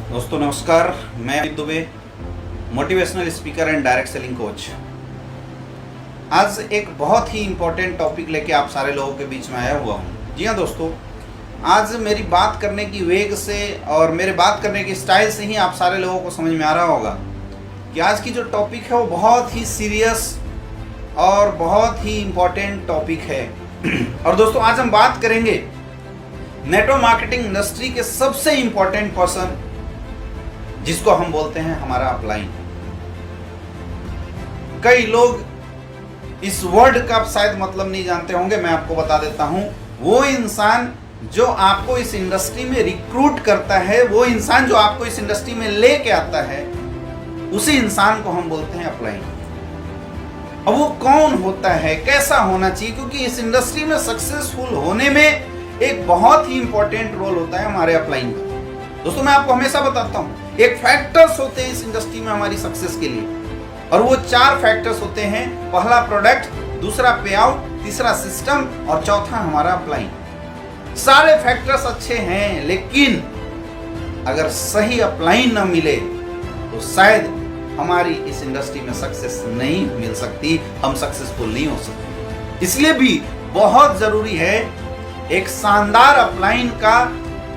दोस्तों नमस्कार, मैं Amit Dubey, motivational speaker and direct selling coach. आज एक बहुत ही इम्पोर्टेंट टॉपिक लेके आप सारे लोगों के बीच में आया हुआ हूँ। जी हाँ दोस्तों, आज मेरी बात करने की वेग से और मेरे बात करने की स्टाइल से ही आप सारे लोगों को समझ में आ रहा होगा कि आज की जो टॉपिक है वो बहुत ही सीरियस और बहुत ही इम्पोर्टेंट टॉपिक है। और दोस्तों आज हम बात करेंगे नेटवर्क मार्केटिंग इंडस्ट्री के सबसे इम्पोर्टेंट पर्सन जिसको हम बोलते हैं हमारा अपलाइन। कई लोग इस वर्ड का शायद मतलब नहीं जानते होंगे, मैं आपको बता देता हूं। वो इंसान जो आपको इस इंडस्ट्री में रिक्रूट करता है, वो इंसान जो आपको इस इंडस्ट्री में लेके आता है, उसी इंसान को हम बोलते हैं अपलाइन। अब वो कौन होता है, कैसा होना चाहिए, क्योंकि इस इंडस्ट्री में सक्सेसफुल होने में एक बहुत ही इंपॉर्टेंट रोल होता है हमारे अपलाइन का। दोस्तों मैं आपको हमेशा बताता हूं, एक फैक्टर्स होते हैं इस इंडस्ट्री में हमारी सक्सेस के लिए, और वो 4 फैक्टर्स होते हैं। पहला प्रोडक्ट, दूसरा पे आउट, तीसरा सिस्टम और चौथा हमारा अपलाइन। सारे फैक्टर्स अच्छे हैं, लेकिन अगर सही अपलाइन ना मिले तो शायद हमारी इस इंडस्ट्री में सक्सेस नहीं मिल सकती, हम सक्सेसफुल नहीं हो सकते। इसलिए भी बहुत जरूरी है एक शानदार अपलाइन का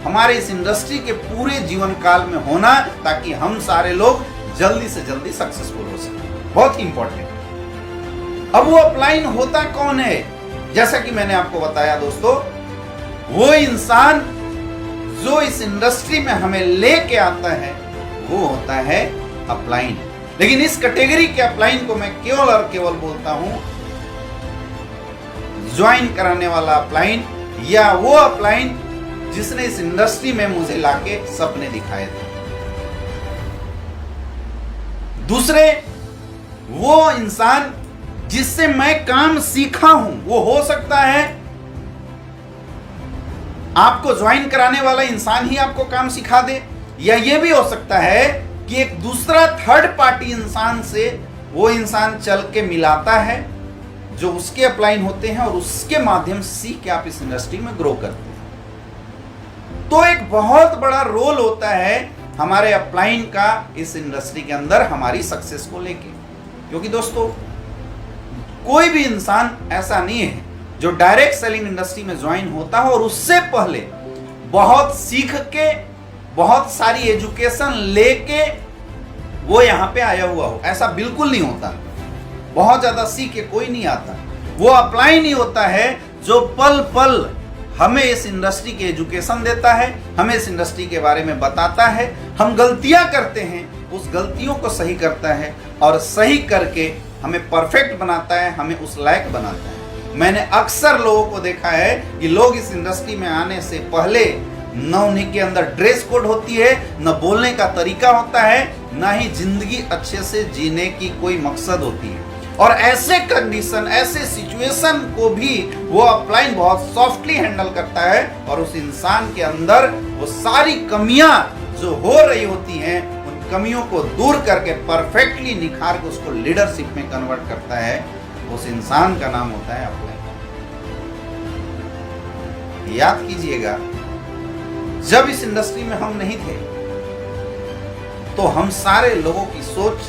हमारे इस इंडस्ट्री के पूरे जीवन काल में होना, ताकि हम सारे लोग जल्दी से जल्दी सक्सेसफुल हो सके। बहुत ही इंपॉर्टेंट। अब वो अपलाइन होता कौन है? जैसा कि मैंने आपको बताया दोस्तों, वो इंसान जो इस इंडस्ट्री में हमें लेके आता है वो होता है अपलाइन। लेकिन इस कैटेगरी के अपलाइन को मैं केवल और केवल बोलता हूं ज्वाइन कराने वाला अपलाइन, या वो अपलाइन जिसने इस इंडस्ट्री में मुझे लाके सपने दिखाए थे। दूसरे, वो इंसान जिससे मैं काम सीखा हूं। वो हो सकता है आपको ज्वाइन कराने वाला इंसान ही आपको काम सिखा दे, या ये भी हो सकता है कि एक दूसरा थर्ड पार्टी इंसान से वो इंसान चल के मिलाता है जो उसके अपलाइन होते हैं, और उसके माध्यम से सीख के आप इस इंडस्ट्री में ग्रो करते हैं। तो एक बहुत बड़ा रोल होता है हमारे अपलाइन का इस इंडस्ट्री के अंदर हमारी सक्सेस को लेके। क्योंकि दोस्तों कोई भी इंसान ऐसा नहीं है जो डायरेक्ट सेलिंग इंडस्ट्री में ज्वाइन होता हो और उससे पहले बहुत सीख के, बहुत सारी एजुकेशन लेके वो यहां पे आया हुआ हो। ऐसा बिल्कुल नहीं होता। बहुत ज्यादा सीख के कोई नहीं आता। वो अपलाइन ही होता है जो पल पल हमें इस इंडस्ट्री की एजुकेशन देता है, हमें इस इंडस्ट्री के बारे में बताता है, हम गलतियां करते हैं उस गलतियों को सही करता है, और सही करके हमें परफेक्ट बनाता है, हमें उस लायक बनाता है। मैंने अक्सर लोगों को देखा है कि लोग इस इंडस्ट्री में आने से पहले न उन्हीं के अंदर ड्रेस कोड होती है, न बोलने का तरीका होता है, न ही जिंदगी अच्छे से जीने की कोई मकसद होती है। और ऐसे कंडीशन, ऐसे सिचुएशन को भी वो अपलाइन बहुत सॉफ्टली हैंडल करता है, और उस इंसान के अंदर वो सारी कमियां जो हो रही होती हैं उन कमियों को दूर करके परफेक्टली निखार के उसको लीडरशिप में कन्वर्ट करता है। उस इंसान का नाम होता है अपलाइन। याद कीजिएगा, जब इस इंडस्ट्री में हम नहीं थे तो हम सारे लोगों की सोच,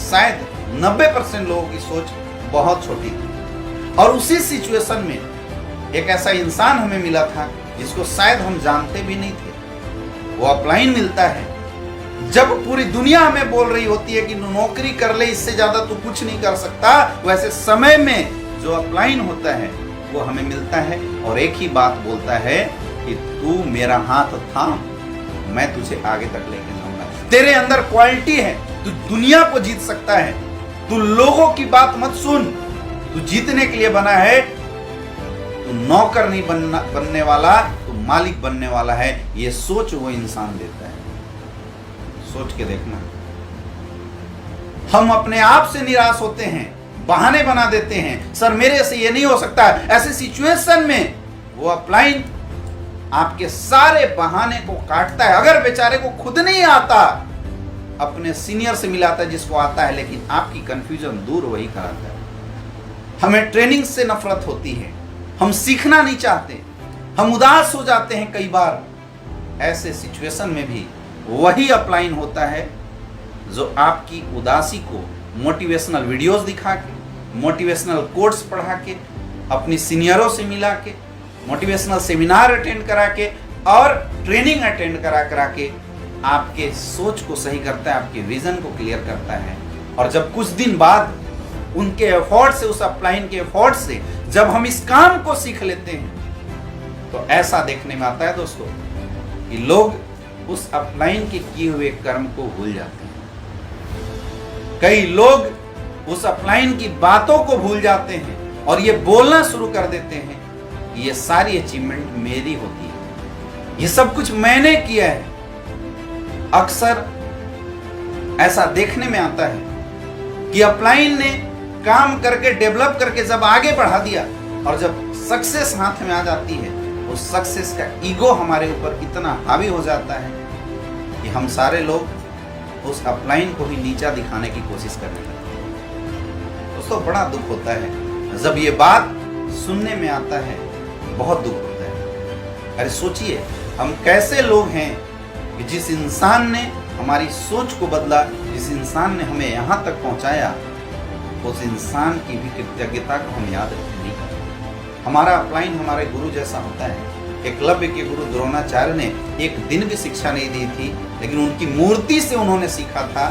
शायद 90% लोगों की सोच बहुत छोटी थी, और उसी सिचुएशन में एक ऐसा इंसान हमें मिला था जिसको शायद हम जानते भी नहीं थे। वो अपलाइन मिलता है जब पूरी दुनिया हमें बोल रही होती है कि नौकरी कर ले, इससे ज्यादा तू कुछ नहीं कर सकता। वैसे समय में जो अपलाइन होता है वो हमें मिलता है और एक ही बात बोलता है कि तू मेरा हाथ थाम, मैं तुझे आगे तक लेके जाऊंगा। तेरे अंदर क्वालिटी है, तू दुनिया को जीत सकता है, तू लोगों की बात मत सुन, तू जीतने के लिए बना है, तू नौकर नहीं बनने वाला, तू मालिक बनने वाला है। ये सोच वो इंसान देता है। सोच के देखना। हम अपने आप से निराश होते हैं, बहाने बना देते हैं, सर मेरे से ये नहीं हो सकता। ऐसे सिचुएशन में वो अपलाइन आपके सारे बहाने को काटता है। अगर बेचारे को खुद नहीं आता, अपने सीनियर से मिलाता है जिसको आता है, लेकिन आपकी कंफ्यूजन दूर वही कराता है। हमें ट्रेनिंग से नफरत होती है, हम सीखना नहीं चाहते, हम उदास हो जाते हैं कई बार। ऐसे सिचुएशन में भी वही अपलाइन होता है जो आपकी उदासी को मोटिवेशनल वीडियोस दिखा के, मोटिवेशनल कोट्स पढ़ा के, अपनी सीनियरों से मिला के, मोटिवेशनल सेमिनार अटेंड करा के और ट्रेनिंग अटेंड करा के आपके सोच को सही करता है, आपके विजन को क्लियर करता है। और जब कुछ दिन बाद उनके एफर्ट से, उस अपलाइन के एफर्ट से जब हम इस काम को सीख लेते हैं तो ऐसा देखने में आता है दोस्तों कि लोग उस अपलाइन के किए हुए कर्म को भूल जाते हैं। कई लोग उस अपलाइन की बातों को भूल जाते हैं और ये बोलना शुरू कर देते हैं कि ये सारी अचीवमेंट मेरी होती है, ये सब कुछ मैंने किया है। अक्सर ऐसा देखने में आता है कि अपलाइन ने काम करके, डेवलप करके जब आगे बढ़ा दिया और जब सक्सेस हाथ में आ जाती है, उस सक्सेस का ईगो हमारे ऊपर इतना हावी हो जाता है कि हम सारे लोग उस अपलाइन को ही नीचा दिखाने की कोशिश करने लगते हैं। दोस्तों बड़ा दुख होता है जब ये बात सुनने में आता है, बहुत दुख होता है। अरे सोचिए, हम कैसे लोग हैं कि जिस इंसान ने हमारी सोच को बदला, जिस इंसान ने हमें यहाँ तक पहुँचाया, उस इंसान की भी कृतज्ञता को हम याद नहीं करते। हमारा अपलाइन हमारे गुरु जैसा होता है। एकलव्य के गुरु द्रोणाचार्य ने एक दिन भी शिक्षा नहीं दी थी, लेकिन उनकी मूर्ति से उन्होंने सीखा था।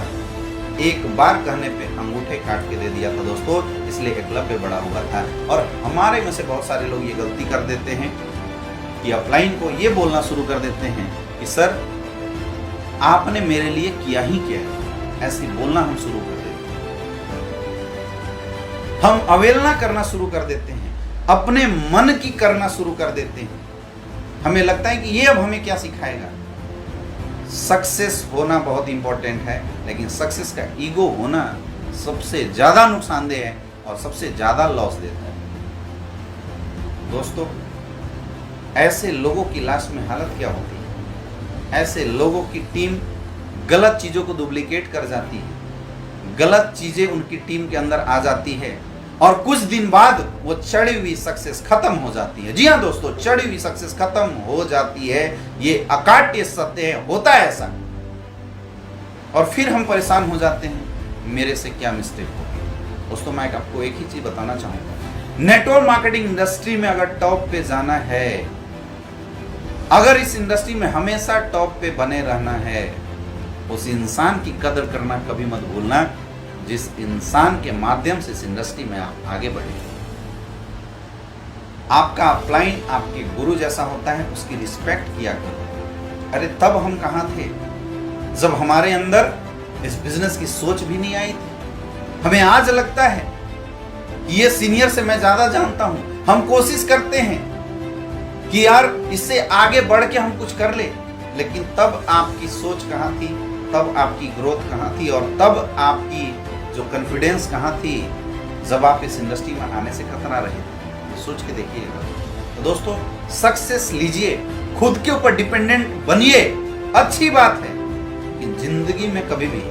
एक बार कहने पे अंगूठे काट के दे दिया था दोस्तों, इसलिए एकलव्य बड़ा हुआ था। और हमारे में से बहुत सारे लोग ये गलती कर देते हैं कि अपलाइन को ये बोलना शुरू कर देते हैं कि सर आपने मेरे लिए किया ही क्या है, ऐसे बोलना हम शुरू कर देते हैं। हम अवहेलना करना शुरू कर देते हैं, अपने मन की करना शुरू कर देते हैं। हमें लगता है कि ये अब हमें क्या सिखाएगा। सक्सेस होना बहुत इंपॉर्टेंट है, लेकिन सक्सेस का ईगो होना सबसे ज्यादा नुकसानदेह है और सबसे ज्यादा लॉस देता है। दोस्तों ऐसे लोगों की लास्ट में हालत क्या होती है? ऐसे लोगों की टीम गलत चीजों को डुप्लीकेट कर जाती है, गलत चीजें उनकी टीम के अंदर आ जाती है और कुछ दिन बाद वो चढ़ी हुई सक्सेस खत्म हो जाती है। जी हाँ दोस्तों, चढ़ी हुई सक्सेस खत्म हो जाती है। ये अकाट्य सत्य है, होता है ऐसा। और फिर हम परेशान हो जाते हैं, मेरे से क्या मिस्टेक हो गई। दोस्तों मैं आपको एक ही चीज बताना चाहूंगा, नेटवर्क मार्केटिंग इंडस्ट्री में अगर टॉप पे जाना है, अगर इस इंडस्ट्री में हमेशा टॉप पे बने रहना है, उस इंसान की कदर करना कभी मत भूलना जिस इंसान के माध्यम से इस इंडस्ट्री में आप आगे बढ़े। आपका अपलाइन आपके गुरु जैसा होता है, उसकी रिस्पेक्ट किया करो। अरे तब हम कहाँ थे जब हमारे अंदर इस बिजनेस की सोच भी नहीं आई थी। हमें आज लगता है कि ये सीनियर से मैं ज्यादा जानता हूं। हम कोशिश करते हैं कि यार इससे आगे बढ़ के हम कुछ कर ले, लेकिन तब आपकी सोच कहाँ थी, तब आपकी ग्रोथ कहाँ थी और तब आपकी जो कॉन्फिडेंस कहाँ थी जब आप इस इंडस्ट्री में आने से कतरा रहे थे। सोच के देखिएगा। तो दोस्तों सक्सेस लीजिए, खुद के ऊपर डिपेंडेंट बनिए, अच्छी बात है, लेकिन जिंदगी में कभी भी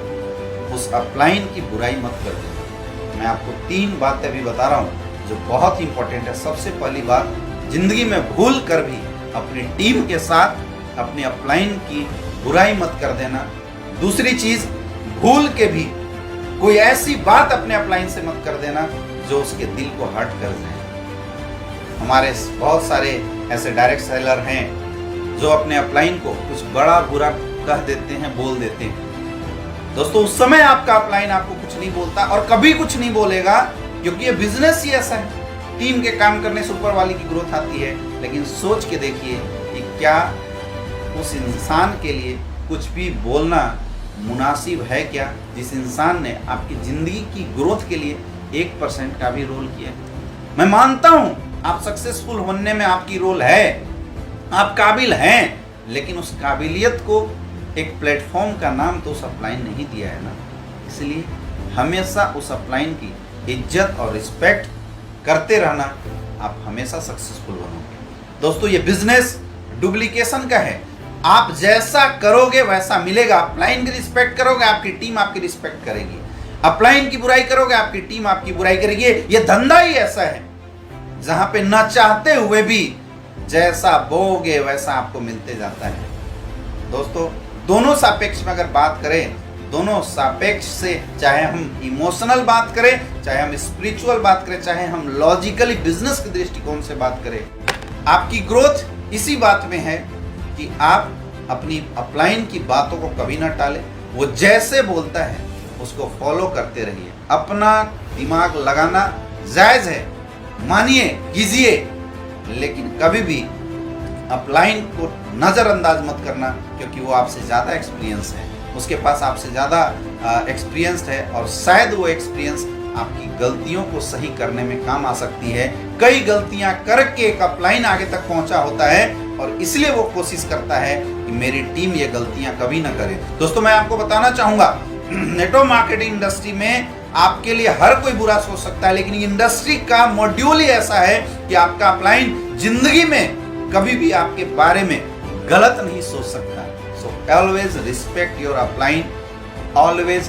उस अपलाइन की बुराई मत कर दो। मैं आपको 3 बातें अभी बता रहा हूँ जो बहुत इंपॉर्टेंट है। सबसे पहली बात, जिंदगी में भूल कर भी अपनी टीम के साथ अपने अपलाइन की बुराई मत कर देना। दूसरी चीज, भूल के भी कोई ऐसी बात अपने अपलाइन से मत कर देना जो उसके दिल को हर्ट कर जाए। हमारे बहुत सारे ऐसे डायरेक्ट सेलर हैं जो अपने अपलाइन को कुछ बड़ा बुरा कह देते हैं, बोल देते हैं। दोस्तों उस समय आपका अपलाइन आपको कुछ नहीं बोलता और कभी कुछ नहीं बोलेगा, क्योंकि ये बिजनेस ही ऐसा है। टीम के काम करने से ऊपर वाली की ग्रोथ आती है। लेकिन सोच के देखिए कि क्या उस इंसान के लिए कुछ भी बोलना मुनासिब है क्या, जिस इंसान ने आपकी जिंदगी की ग्रोथ के लिए 1% का भी रोल किया। मैं मानता हूं आप सक्सेसफुल होने में आपकी रोल है, आप काबिल हैं, लेकिन उस काबिलियत को एक प्लेटफॉर्म का नाम तो उस अपलाइन ने ही दिया है ना। इसलिए हमेशा उस अपलाइन की इज्जत और रिस्पेक्ट करते रहना, आप हमेशा सक्सेसफुल बनोगे। दोस्तों ये बिजनेस डुप्लीकेशन का है, आप जैसा करोगे वैसा मिलेगा। अपलाइन की रिस्पेक्ट करोगे, आपकी टीम आपकी रिस्पेक्ट करेगी। अपलाइन की बुराई करोगे, आपकी टीम आपकी बुराई करेगी। ये धंधा ही ऐसा है जहां पे न चाहते हुए भी जैसा बोगे वैसा आपको मिलते जाता है। दोस्तों दोनों सापेक्ष में अगर बात करें, दोनों सापेक्ष से, चाहे हम इमोशनल बात करें, चाहे हम स्पिरिचुअल बात करें, चाहे हम लॉजिकली बिजनेस के दृष्टिकोण से बात करें, आपकी ग्रोथ इसी बात में है कि आप अपनी अपलाइन की बातों को कभी ना टालें। वो जैसे बोलता है उसको फॉलो करते रहिए। अपना दिमाग लगाना जायज है, मानिए, कीजिए, लेकिन कभी भी अपलाइन को नजरअंदाज मत करना, क्योंकि वो आपसे ज्यादा एक्सपीरियंस है, उसके पास आपसे ज्यादा एक्सपीरियंस है, और शायद वो एक्सपीरियंस आपकी गलतियों को सही करने में काम आ सकती है। कई गलतियां करके एक अपलाइन आगे तक पहुंचा होता है, और इसलिए वो कोशिश करता है कि मेरी टीम ये गलतियां कभी ना करे। दोस्तों, मैं आपको बताना चाहूंगा, नेटवर्क मार्केटिंग इंडस्ट्री में आपके लिए हर कोई बुरा सोच सकता है, लेकिन इंडस्ट्री का मॉड्यूल ही ऐसा है कि आपका अपलाइन जिंदगी में कभी भी आपके बारे में गलत नहीं सोच सकता। So always respect your upline, always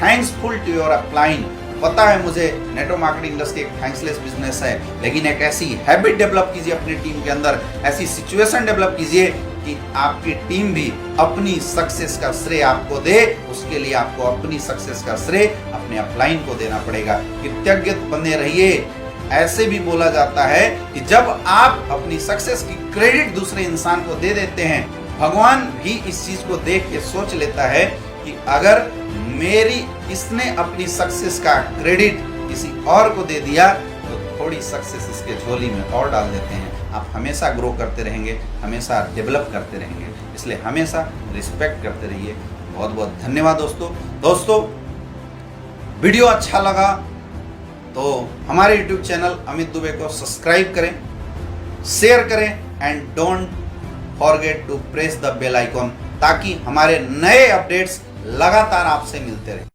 thanksful to your upline. पता है मुझे नेटवर्क मार्केटिंग इंडस्ट्री एक थैंक्सलेस बिजनेस है, लेकिन एक ऐसी हैबिट डेवलप कीजिए अपनी टीम के अंदर, ऐसी सिचुएशन डेवलप कीजिए कि आपकी टीम भी अपनी सक्सेस का श्रेय आपको दे। उसके लिए आपको अपनी सक्सेस का श्रेय अपने अपलाइन को देना पड़ेगा। कृतज्ञ बने रहिए। ऐसे भी बोला जाता है कि जब आप अपनी सक्सेस की क्रेडिट दूसरे इंसान को दे देते हैं, भगवान भी इस चीज को देख के सोच लेता है कि अगर इसने अपनी सक्सेस का क्रेडिट किसी और को दे दिया तो थोड़ी सक्सेस इसके झोली में और डाल देते हैं। आप हमेशा ग्रो करते रहेंगे, हमेशा डेवलप करते रहेंगे, इसलिए हमेशा रिस्पेक्ट करते रहिए। बहुत बहुत धन्यवाद दोस्तों। वीडियो अच्छा लगा तो हमारे YouTube चैनल अमित दुबे को सब्सक्राइब करें, शेयर करें, and don't forget to press the bell icon, ताकि हमारे नए अपडेट्स लगातार आपसे मिलते रहे।